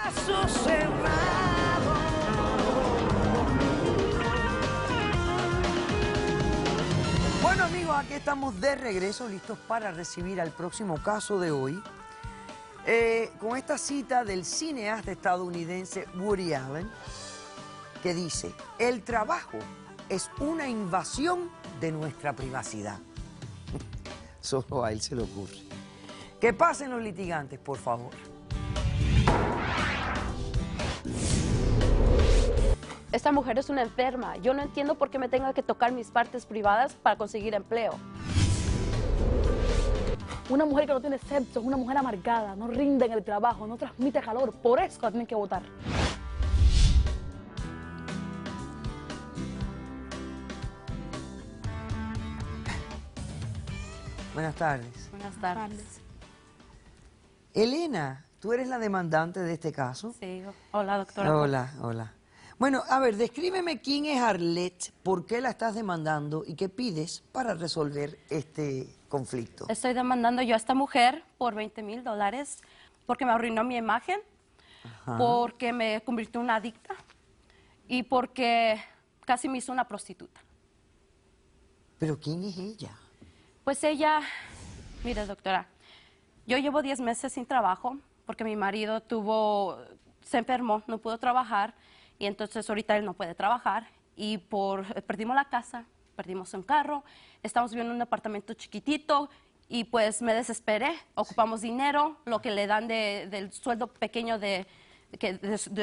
caso cerrado. Bueno, amigos, aquí estamos de regreso, listos para recibir al próximo caso de hoy. Con esta cita del cineasta estadounidense Woody Allen, que dice: el trabajo es una invasión de nuestra privacidad. Solo a él se le ocurre. Que pasen los litigantes, por favor. Esta mujer es una enferma. Yo no entiendo por qué me tenga que tocar mis partes privadas para conseguir empleo. Una mujer que no tiene sexo es una mujer amargada, no rinde en el trabajo, no transmite calor, por eso la tienen que votar. Buenas tardes. Buenas tardes. Elena, ¿tú eres la demandante de este caso? Sí, hola doctora. Hola, hola. Bueno, a ver, descríbeme quién es Arlette, por qué la estás demandando y qué pides para resolver este conflicto. Estoy demandando yo a esta mujer por $20,000 porque me arruinó mi imagen, porque me convirtió en una adicta y porque casi me hizo una prostituta. ¿Pero quién es ella? Pues ella, mire doctora, yo llevo 10 meses sin trabajo porque mi marido se enfermó, no pudo trabajar y entonces ahorita él no puede trabajar y perdimos la casa, perdimos un carro, estamos viviendo en un apartamento chiquitito y pues me desesperé, ocupamos dinero, lo que le dan del sueldo pequeño de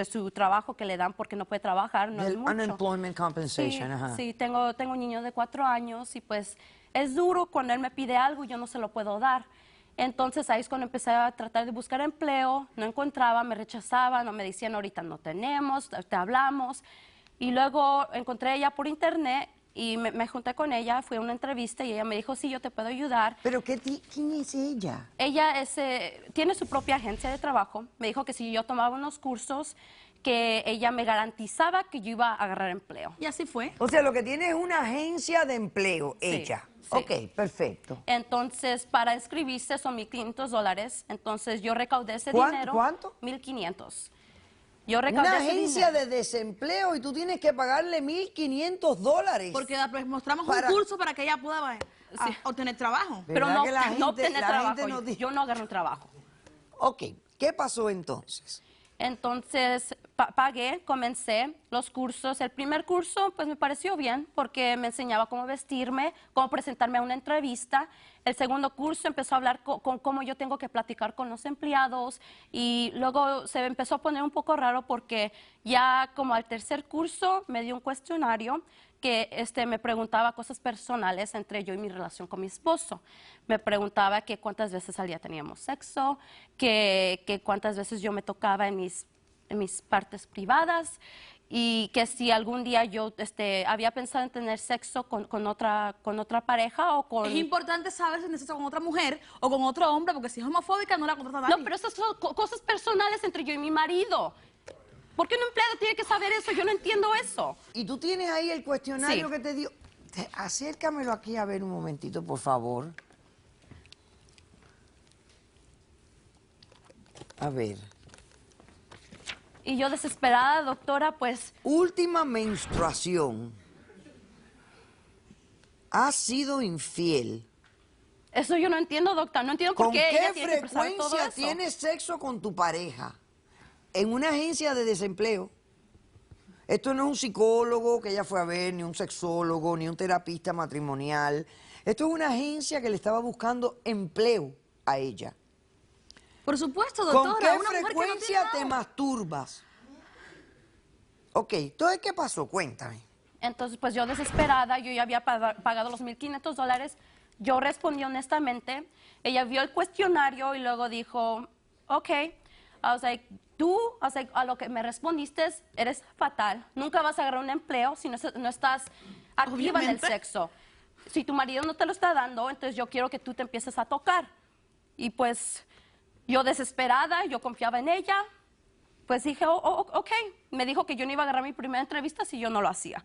su trabajo que le dan porque no puede trabajar, no es mucho. Unemployment compensation, Sí, ajá. sí, tengo un niño de 4 años y pues es duro cuando él me pide algo y yo no se lo puedo dar. Entonces ahí es cuando empecé a tratar de buscar empleo, no encontraba, me rechazaban, o me decían ahorita no tenemos, te hablamos. Y luego encontré a ella por internet y me junté con ella, fui a una entrevista y ella me dijo, sí, yo te puedo ayudar. ¿Pero quién es ella? Ella tiene su propia agencia de trabajo, me dijo que si yo tomaba unos cursos, que ella me garantizaba que yo iba a agarrar empleo. Y así fue. O sea, lo que tiene es una agencia de empleo, Sí, ella. sí. Ok, perfecto. Entonces, para inscribirse son $1,500. Entonces, yo recaudé ese dinero. ¿Cuánto? $1,500. Yo recaudé Una ese agencia dinero. de desempleo y tú tienes que pagarle $1,500. Porque pues, mostramos Para- un curso para que ella pueda obtener trabajo. Pero ¿Verdad no, que la no gente- obtener la trabajo. gente no dice? Yo no agarré un trabajo. Ok, ¿qué pasó entonces? Entonces, pagué, comencé los cursos. El primer curso, pues me pareció bien porque me enseñaba cómo vestirme, cómo presentarme a una entrevista. El segundo curso empezó a hablar con cómo yo tengo que platicar con los empleados y luego se empezó a poner un poco raro porque ya como al tercer curso me dio un cuestionario que me preguntaba cosas personales entre yo y mi relación con mi esposo. Me preguntaba que cuántas veces al día teníamos sexo, que cuántas veces yo me tocaba en mis partes privadas y que si algún día yo había pensado en tener sexo con otra pareja o con... Es importante saber si necesita con otra mujer o con otro hombre, porque si es homofóbica no la contrata nadie. No, pero esas son cosas personales entre yo y mi marido. ¿Por qué un empleado tiene que saber eso? Yo no entiendo eso. Y tú tienes ahí el cuestionario Sí. que te dio. Acércamelo aquí a ver un momentito, por favor. A ver. Y yo desesperada, doctora, pues... Última menstruación. ¿Has sido infiel? Eso yo no entiendo, doctora. No entiendo por ¿Con qué ella qué tiene que precisar todo frecuencia eso. tienes sexo con tu pareja? En una agencia de desempleo. Esto no es un psicólogo que ella fue a ver, ni un sexólogo, ni un terapista matrimonial. Esto es una agencia que le estaba buscando empleo a ella. Por supuesto, doctora. ¿Con qué una mujer que no tiene frecuencia nada. te masturbas? Ok, entonces, ¿qué pasó? Cuéntame. Entonces, pues yo desesperada, yo ya había pagado los $1,500. Yo respondí honestamente. Ella vio el cuestionario y luego dijo, ok. I was like, tú, a lo que me respondiste, eres fatal. Nunca vas a agarrar un empleo si no estás activa en el Obviamente. sexo. Si tu marido no te lo está dando, entonces yo quiero que tú te empieces a tocar. Y pues yo desesperada, yo confiaba en ella, pues dije, ok. Me dijo que yo no iba a agarrar mi primera entrevista si yo no lo hacía.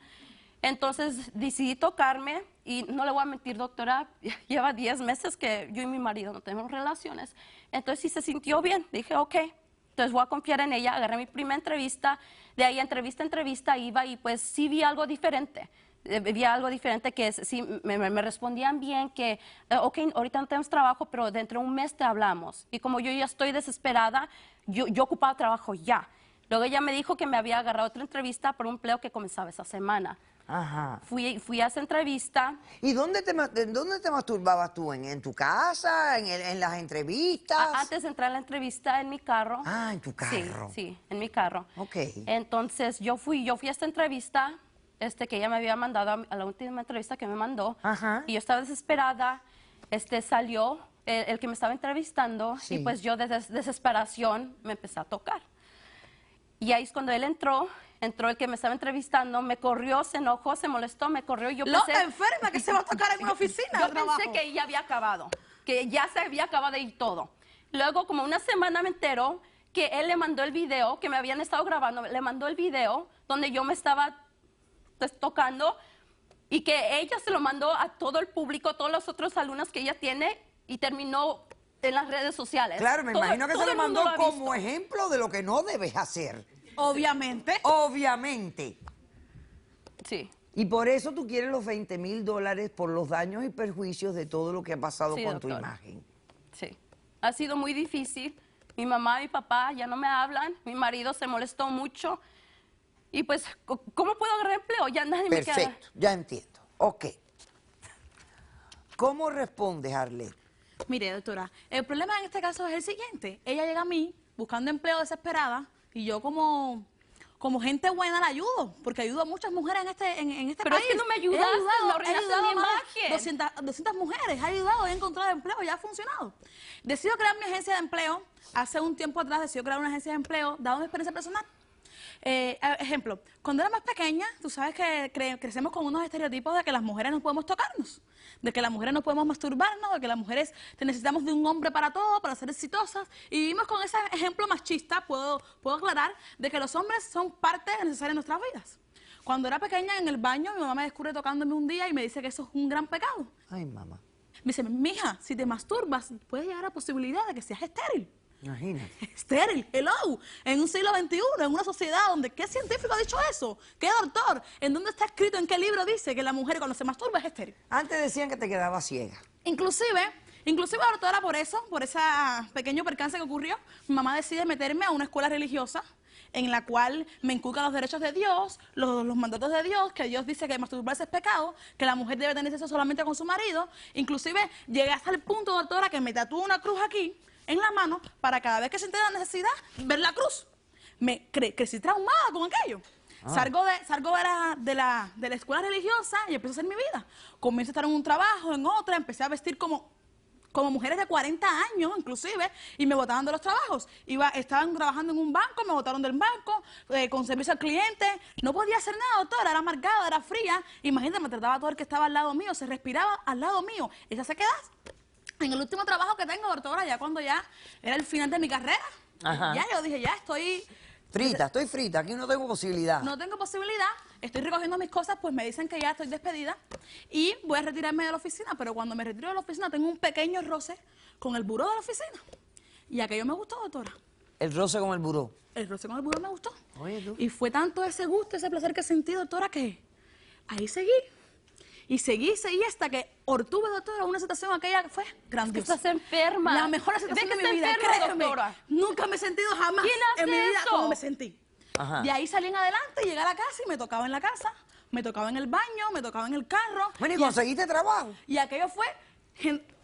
Entonces decidí tocarme y no le voy a mentir, doctora, lleva 10 meses que yo y mi marido no tenemos relaciones. Entonces sí se sintió bien. Dije, ok, Entonces voy a confiar en ella, agarré mi primera entrevista, de ahí entrevista a entrevista iba y pues sí vi algo diferente. Vi algo diferente que sí me respondían bien que, ok, ahorita no tenemos trabajo, pero dentro de un mes te hablamos. Y como yo ya estoy desesperada, yo ocupaba trabajo ya. Luego ella me dijo que me había agarrado otra entrevista por un empleo que comenzaba esa semana. Ajá. Fui a esa entrevista. ¿Y dónde te masturbabas tú? ¿En tu casa? ¿En las entrevistas? Antes de entrar a la entrevista en mi carro. Ah, en tu carro. Sí, en mi carro. Ok. Entonces yo fui a esta entrevista que ella me había mandado, a la última entrevista que me mandó. Ajá. Y yo estaba desesperada. Salió el que me estaba entrevistando Sí. y pues yo de desesperación me empecé a tocar. Y ahí es cuando él entró el que me estaba entrevistando, me corrió, se enojó, se molestó, me corrió y yo pensé... Loca, enferma, que se va a tocar en una oficina Yo de trabajo. pensé que ya había acabado, que ya se había acabado y todo. Luego, como una semana me enteró que él le mandó el video, que me habían estado grabando, le mandó el video donde yo me estaba pues, tocando y que ella se lo mandó a todo el público, a todos los otros alumnos que ella tiene y terminó en las redes sociales. Claro, me imagino que se lo el mundo mandó ha como visto. ejemplo de lo que no debes hacer. Obviamente. Obviamente. Sí. Y por eso tú quieres los $20,000 por los daños y perjuicios de todo lo que ha pasado Sí, con tu doctora. imagen. Sí, ha sido muy difícil. Mi mamá y mi papá ya no me hablan, mi marido se molestó mucho. Y pues, ¿cómo puedo agarrar empleo? Ya nadie me queda. Perfecto, ya entiendo. Ok. ¿Cómo respondes, Arlette? Mire, doctora, el problema en este caso es el siguiente. Ella llega a mí buscando empleo desesperada y yo como gente buena la ayudo, porque ayudo a muchas mujeres en este Pero país. es que no me ayudaste, no arruinaste mi imagen. 200 mujeres, he ayudado, he encontrado empleo, ya ha funcionado. Decido crear mi agencia de empleo, hace un tiempo atrás decido crear una agencia de empleo, dado mi experiencia personal. Ejemplo, cuando era más pequeña, tú sabes que crecemos con unos estereotipos de que las mujeres no podemos tocarnos, de que las mujeres no podemos masturbarnos, de que las mujeres necesitamos de un hombre para todo, para ser exitosas, y vivimos con ese ejemplo machista, puedo aclarar, de que los hombres son parte necesaria de nuestras vidas. Cuando era pequeña, en el baño, mi mamá me descubre tocándome un día y me dice que eso es un gran pecado. Ay, mamá. Me dice, mija, si te masturbas, puede llegar a la posibilidad de que seas estéril. Imagínate. Estéril, hello, en un siglo XXI, en una sociedad donde, ¿qué científico ha dicho eso? ¿Qué doctor? ¿En dónde está escrito, en qué libro dice que la mujer cuando se masturba es estéril? Antes decían que te quedabas ciega. Inclusive, doctora, por ese pequeño percance que ocurrió, mi mamá decide meterme a una escuela religiosa en la cual me inculca los derechos de Dios, los mandatos de Dios, que Dios dice que masturbarse es pecado, que la mujer debe tener sexo solamente con su marido. Inclusive llegué hasta el punto, doctora, que me tatúo una cruz aquí, en la mano, para cada vez que siente la necesidad, ver la cruz. Me crecí traumada con aquello. Salgo de la escuela religiosa y empiezo a hacer mi vida. Comienzo a estar en un trabajo, en otra, empecé a vestir como mujeres de 40 años, inclusive, y me botaban de los trabajos. Estaban trabajando en un banco, me botaron del banco, con servicio al cliente. No podía hacer nada, doctora, era amargada, era fría. Imagínate, me trataba todo el que estaba al lado mío, se respiraba al lado mío. Esa se queda en el último trabajo que tengo, doctora, ya cuando ya era el final de mi carrera. Ajá. Ya yo dije, ya estoy... Estoy frita, aquí no tengo posibilidad. No tengo posibilidad, estoy recogiendo mis cosas, pues me dicen que ya estoy despedida y voy a retirarme de la oficina, pero cuando me retiro de la oficina tengo un pequeño roce con el buró de la oficina. Y aquello me gustó, doctora. El roce con el buró. El roce con el buró me gustó. Oye, tú. Y fue tanto ese gusto, ese placer que sentí, doctora, que ahí seguí. Y seguí hasta que obtuve, doctora, una aceptación aquella que fue grandiosa. Estás enferma. La mejor aceptación ¿De de qué mi vida, estás enferma, créeme. doctora? Nunca me he sentido jamás ¿Quién hace en mi vida eso? como me sentí. Ajá. De ahí salí en adelante, llegué a la casa y me tocaba en la casa, me tocaba en el baño, me tocaba en el carro. Bueno, ¿y conseguiste trabajo? Y aquello fue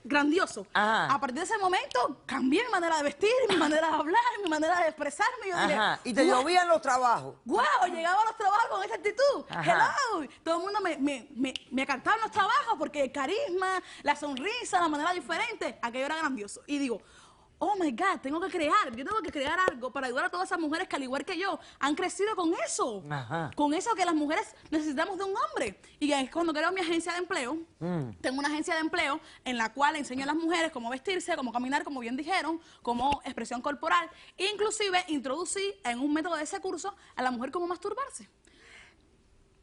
grandioso. Ajá. A partir de ese momento cambié mi manera de vestir, mi manera de hablar, mi manera de expresarme. Yo dije, Ajá. Y te "Guau, llovían los trabajos. ¡Guau! Llegaba a los trabajos con esa actitud. Ajá. ¡Hello! Todo el mundo me cantaba en los trabajos porque el carisma, la sonrisa, la manera diferente, aquello era grandioso. Y digo, oh my God, yo tengo que crear algo para ayudar a todas esas mujeres que al igual que yo han crecido con eso. Ajá. Con eso que las mujeres necesitamos de un hombre. Y es cuando creo mi agencia de empleo, tengo una agencia de empleo en la cual enseño a las mujeres cómo vestirse, cómo caminar, como bien dijeron, cómo expresión corporal. Inclusive introducí en un método de ese curso a la mujer cómo masturbarse.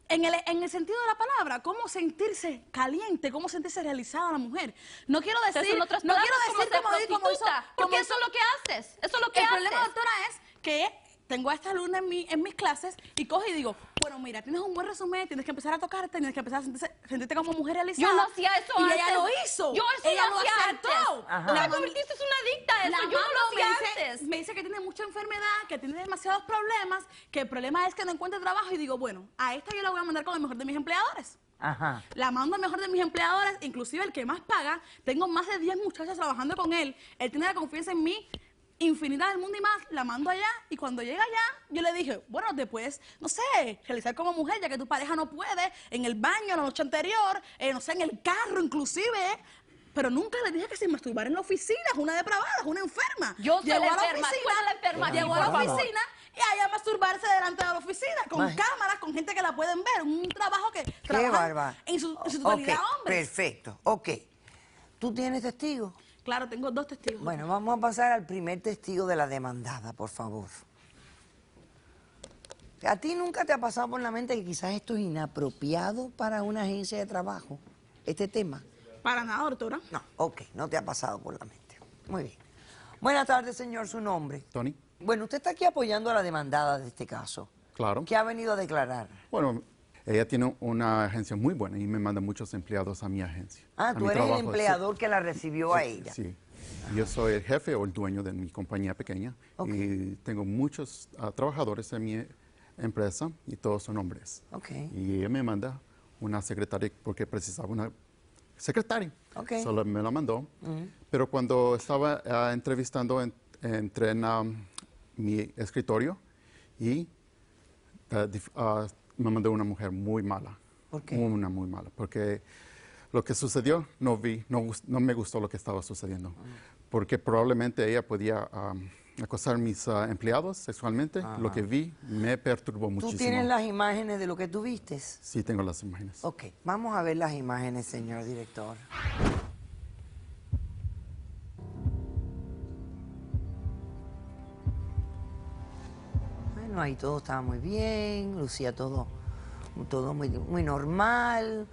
en el sentido de la palabra, cómo sentirse caliente, cómo sentirse realizada la mujer. No quiero decir, Entonces, en otras no quiero palabras, decir como hizo, porque eso es lo que haces. Eso es lo que el haces. problema, doctora, es que tengo a esta alumna en mis clases y cojo y digo, bueno, mira, tienes un buen resumen, tienes que empezar a tocarte, tienes que empezar a sentirte como mujer realizada. Yo no hacía eso y antes. ella lo hizo. Yo eso ella lo lo hacía aceptó. antes. Ajá. Tú me convertiste en una adicta a eso. La Yo no mamá lo hacía antes. me dice que tiene mucha enfermedad, que tiene demasiados problemas, que el problema es que no encuentra trabajo y digo, bueno, a esta yo la voy a mandar con el mejor de mis empleadores. Ajá. La mando al mejor de mis empleadores, inclusive el que más paga. Tengo más de 10 muchachas trabajando con él. Él tiene la confianza en mí, infinidad del mundo y más. La mando allá y cuando llega allá, yo le dije, bueno, después, no sé, realizar como mujer, ya que tu pareja no puede, en el baño, la noche anterior, no sé, en el carro inclusive. Pero nunca le dije que se masturbara en la oficina. Es una depravada, es una enferma. Yo soy Llegó la a la enferma, oficina, tú eres la enferma aquí, llegó a la por favor. oficina y allá a masturbarse delante de la oficina, con Imagínate. cámaras, con gente que la pueden ver. Un trabajo que Qué trabajan bárbaro. en su totalidad Ok, hombres. perfecto. Ok. ¿Tú tienes testigos? Claro, tengo 2 testigos. Bueno, vamos a pasar al primer testigo de la demandada, por favor. ¿A ti nunca te ha pasado por la mente que quizás esto es inapropiado para una agencia de trabajo? Este tema. Para nada, doctora. No, ok, no te ha pasado por la mente. Muy bien. Buenas tardes, señor. ¿Su nombre? Tony. Bueno, usted está aquí apoyando a la demandada de este caso. Claro. ¿Qué ha venido a declarar? Bueno, ella tiene una agencia muy buena y me manda muchos empleados a mi agencia. Ah, a tú mi eres el trabajo. empleador que la recibió a Sí, ella. Sí. Yo soy el jefe o el dueño de mi compañía pequeña Ok. y tengo muchos trabajadores en mi empresa y todos son hombres. Ok. Y ella me manda una secretaria porque precisaba una secretaria. Ok. Solo me la mandó. Pero cuando estaba entrevistando, entré en mi escritorio y me mandó una mujer muy mala. ¿Por qué? Una muy mala. Porque lo que sucedió, no me gustó lo que estaba sucediendo. Porque probablemente ella podía acosar a mis empleados sexualmente. Lo que vi me perturbó ¿Tú muchísimo. tienes las imágenes de lo que tú vistes? Sí, tengo las imágenes. Ok, vamos a ver las imágenes, señor director. Bueno, ahí todo estaba muy bien, lucía todo muy normal.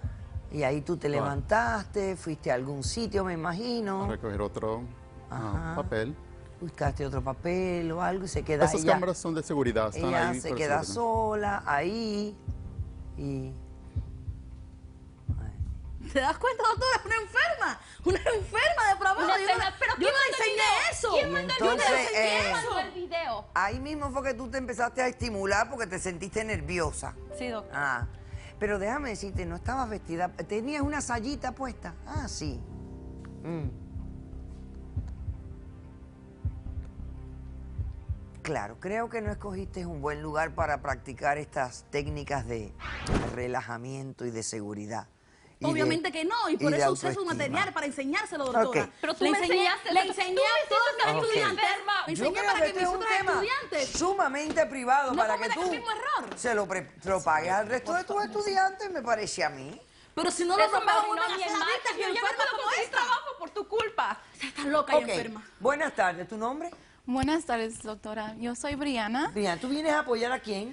Y ahí tú te Claro. levantaste, fuiste a algún sitio, me imagino. A recoger otro Ajá. papel. Buscaste otro papel o algo y se queda Esas ella. cámaras son de seguridad. Están Ella ahí se por queda seguridad. sola ahí y... ¿Te das cuenta, doctora? Es una enferma. Una enferma de trabajo. Una Yo pena, no- pero yo ¿quién no mandó el enseñé video? eso. ¿Quién Y mandó entonces, el video? ¿Quién eh, mandó el video? Ahí mismo fue que tú te empezaste a estimular porque te sentiste nerviosa. Sí, doctor. Ah, pero déjame decirte, no estabas vestida, tenías una sayita puesta. Ah, sí. Claro, creo que no escogiste un buen lugar para practicar estas técnicas de relajamiento y de seguridad. Y de- Obviamente que no, y por de eso usé su autoestima. material para enseñárselo, doctora. Ok. Pero tú Le me enseñé- enseñaste, le tú enseñé me a todos hiciste los sentir estudiantes. enferma. Le Yo enseñé creo para que que este mis es un otros tema estudiantes sumamente privado no para que cometan tú el mismo error. se lo propagues al resto de tus estudiantes, me parece a mí. Pero si no lo Eso me propago, arruinó vuelven a mi ser imagen. adictas y Yo ya no enfermas puedo como conseguir esta. trabajo por tu culpa. Estás loca y Ok, enferma. buenas tardes, ¿tu nombre? Buenas tardes, doctora. Yo soy Briana, Bien, ¿tú vienes a apoyar a quién?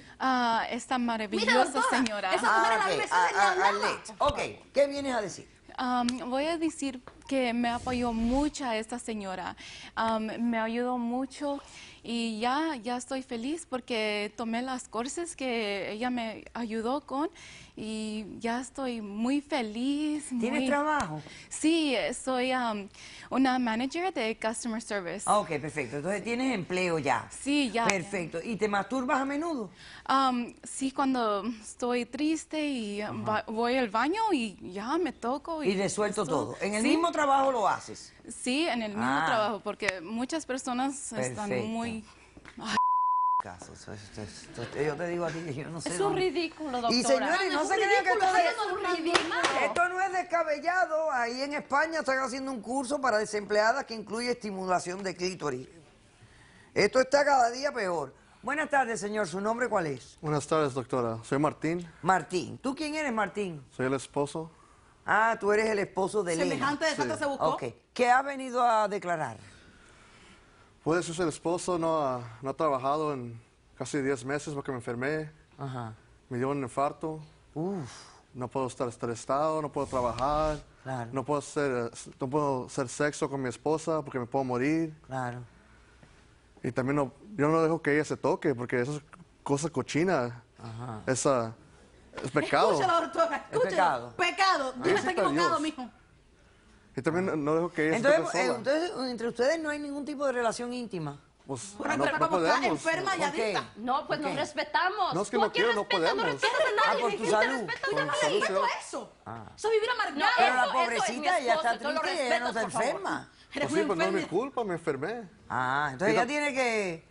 esta Mira, maravillosa doctora, señora. esa mujer a la ok, vida se señalaba. Arlette. Ok, ¿qué vienes a decir? Voy a decir que me apoyó mucho a esta señora. Me ayudó mucho y ya estoy feliz porque tomé las cursos que ella me ayudó con y ya estoy muy feliz. ¿Tienes trabajo? Sí, soy una manager de Customer Service. Ah, ok, perfecto. Entonces tienes empleo ya. Sí, ya. Perfecto. ¿Y te masturbas a menudo? Sí, cuando estoy triste y voy al baño y ya me toco. Y resuelto eso. todo. ¿En el Sí, mismo trabajo lo haces? Sí, en el mismo Ah. trabajo, porque muchas personas están Perfecto. muy... Caso, yo te digo a ti que yo no sé. Es un dónde- ridículo, doctora. Y señores, no se crean que esto es un ridículo. Esto no es descabellado. Ahí en España están haciendo un curso para desempleadas que incluye estimulación de clítoris. Esto está cada día peor. Buenas tardes, señor. ¿Su nombre cuál es? Buenas tardes, doctora. Soy Martín. Martín. ¿Tú quién eres, Martín? Soy el esposo. Ah, tú eres el esposo de Elena. Semejante desastre se buscó. Ok. ¿Qué has venido a declarar? Pues yo soy el esposo. No ha trabajado en casi 10 meses porque me enfermé. Ajá. Me dio un infarto. Uf, No puedo estar estresado, no puedo trabajar, Claro. no puedo hacer sexo con mi esposa porque me puedo morir. claro. Y también yo no dejo que ella se toque porque eso es cosa cochina. Esa es pecado. Escúchalo, doctora, escúchalo. pecado. Pecado. Dios está Necesita equivocado, Dios. mijo. Y también no dejo que ella se Entonces, toque sola. entonces, entre ustedes no hay ningún tipo de relación íntima. Pues, Pero no como está podemos. enferma y ¿Por qué? adicta. No, pues nos respetamos. No, es que ¿Tú no a quién quiero, no respetas? No podemos. respetas a nadie. por tu ¿Quién te salud. respeta? Yo Con no salud, respeto sí. eso. Eso es vivir amargado. Pero la Eso es mi pobrecita ella esposo, está tú lo triste y ella no está respetas, por favor. enferma. Eres Pues sí, una pues no es mi enferma. culpa, me enfermé. Entonces ella tiene que...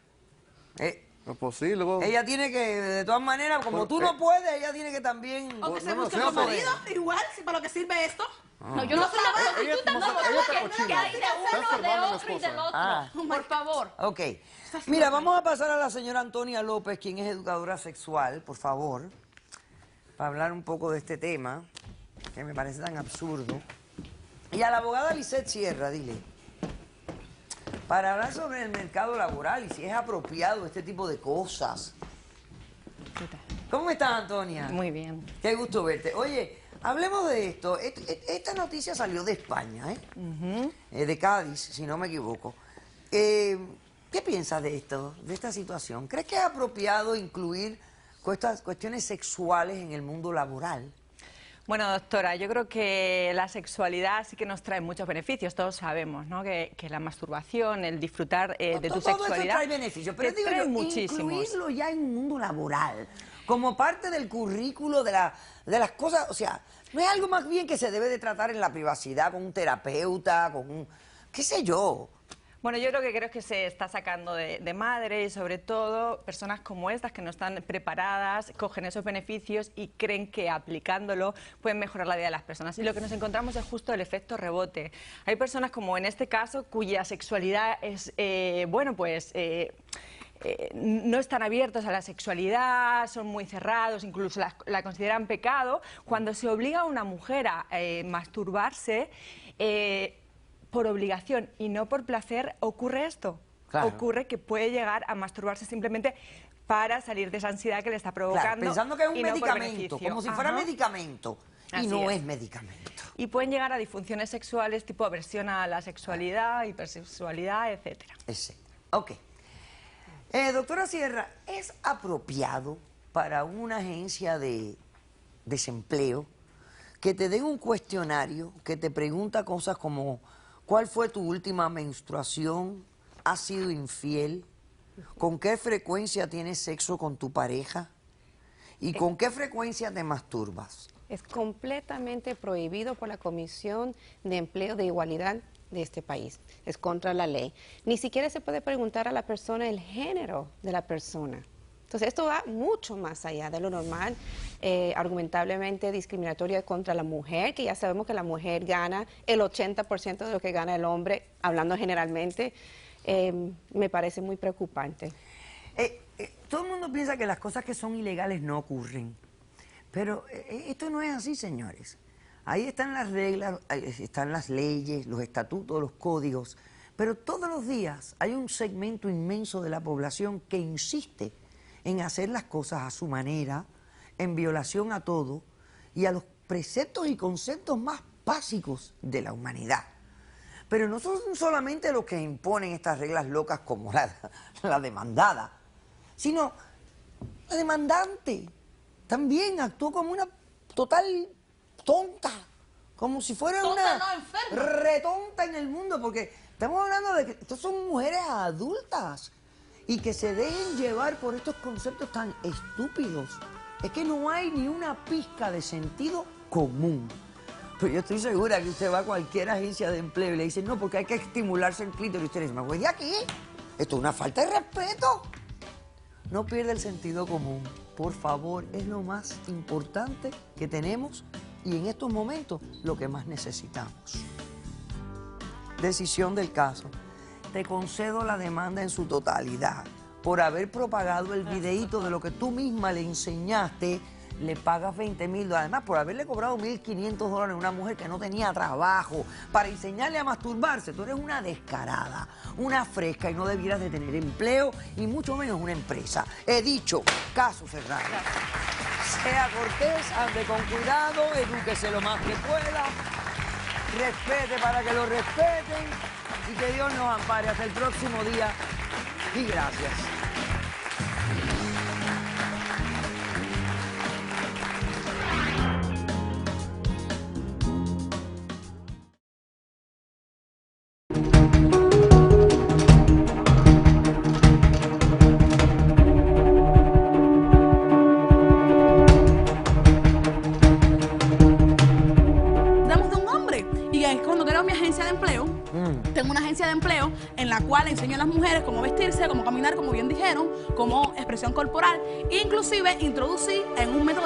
No, pues sí, luego... ella tiene que, de todas maneras, como tú no puedes, ella tiene que también... O que se no, busque no, otro no. marido, igual, si para lo que sirve esto. No, yo no soy la ella prostituta, está no, cochina. no, Está que cochina. hay de Está uno, de enfermando a mi otro y del esposa. otro. Por favor. Ok. Mira, vamos a pasar a la señora Antonia López, quien es educadora sexual, por favor, para hablar un poco de este tema, que me parece tan absurdo. Y a la abogada Lisette Sierra, dile, para hablar sobre el mercado laboral y si es apropiado este tipo de cosas. ¿Cómo estás, Antonia? Muy bien. Qué gusto verte. Oye, hablemos de esto. Esta noticia salió de España, de Cádiz, si no me equivoco. ¿Qué piensas de esto, de esta situación? ¿Crees que es apropiado incluir cuestiones sexuales en el mundo laboral? Bueno, doctora, yo creo que la sexualidad sí que nos trae muchos beneficios. Todos sabemos, ¿no? Que la masturbación, el disfrutar de tu Todo sexualidad... eso trae beneficios, pero te digo trae yo, muchísimos. incluirlo ya en un mundo laboral, como parte del currículo de las cosas, o sea, no es algo más bien que se debe de tratar en la privacidad con un terapeuta, con un, qué sé yo. Bueno, yo lo que creo es que se está sacando de madre y sobre todo personas como estas que no están preparadas, cogen esos beneficios y creen que aplicándolo pueden mejorar la vida de las personas. Y lo que nos encontramos es justo el efecto rebote. Hay personas como en este caso cuya sexualidad es, no están abiertos a la sexualidad, son muy cerrados, incluso la consideran pecado. Cuando se obliga a una mujer a masturbarse, por obligación y no por placer, ocurre esto. Claro. Ocurre que puede llegar a masturbarse simplemente para salir de esa ansiedad que le está provocando. Claro, pensando que es un y no por medicamento, beneficio. como si fuera Ajá. medicamento, y Así no es. es medicamento. Y pueden llegar a disfunciones sexuales tipo aversión a la sexualidad, hipersexualidad, etcétera. Ok. Doctora Sierra, ¿es apropiado para una agencia de desempleo que te den un cuestionario que te pregunta cosas como ¿cuál fue tu última menstruación? ¿Has sido infiel? ¿Con qué frecuencia tienes sexo con tu pareja? ¿Y con qué frecuencia te masturbas? Es completamente prohibido por la Comisión de Empleo de Igualdad de este país. Es contra la ley. Ni siquiera se puede preguntar a la persona el género de la persona. Entonces, esto va mucho más allá de lo normal, argumentablemente discriminatoria contra la mujer, que ya sabemos que la mujer gana el 80% de lo que gana el hombre, hablando generalmente. Me parece muy preocupante. Todo el mundo piensa que las cosas que son ilegales no ocurren, pero esto no es así, señores. Ahí están las reglas, ahí están las leyes, los estatutos, los códigos, pero todos los días hay un segmento inmenso de la población que insiste en hacer las cosas a su manera, en violación a todo y a los preceptos y conceptos más básicos de la humanidad. Pero no son solamente los que imponen estas reglas locas como la demandada, sino la demandante también actuó como una total tonta, como si fuera Tonta, una no, enferma. retonta en el mundo, porque estamos hablando de que estas son mujeres adultas y que se dejen llevar por estos conceptos tan estúpidos. Es que no hay ni una pizca de sentido común. Pero yo estoy segura que usted va a cualquier agencia de empleo y le dicen, no, porque hay que estimularse el clítoris. Y usted dice, ¿me voy de aquí? Esto es una falta de respeto. No pierda el sentido común. Por favor, es lo más importante que tenemos y en estos momentos lo que más necesitamos. Decisión del caso. Te concedo la demanda en su totalidad. Por haber propagado el videíto de lo que tú misma le enseñaste, le pagas $20,000. Además, por haberle cobrado $1,500 a una mujer que no tenía trabajo para enseñarle a masturbarse. Tú eres una descarada, una fresca y no debieras de tener empleo y mucho menos una empresa. He dicho, caso cerrado. Sea cortés, ande con cuidado, edúquese lo más que pueda, respete para que lo respeten y que Dios nos ampare. Hasta el próximo día y gracias. Tengo una agencia de empleo en la cual enseño a las mujeres cómo vestirse, cómo caminar, como bien dijeron, cómo expresión corporal. Inclusive introducí en un método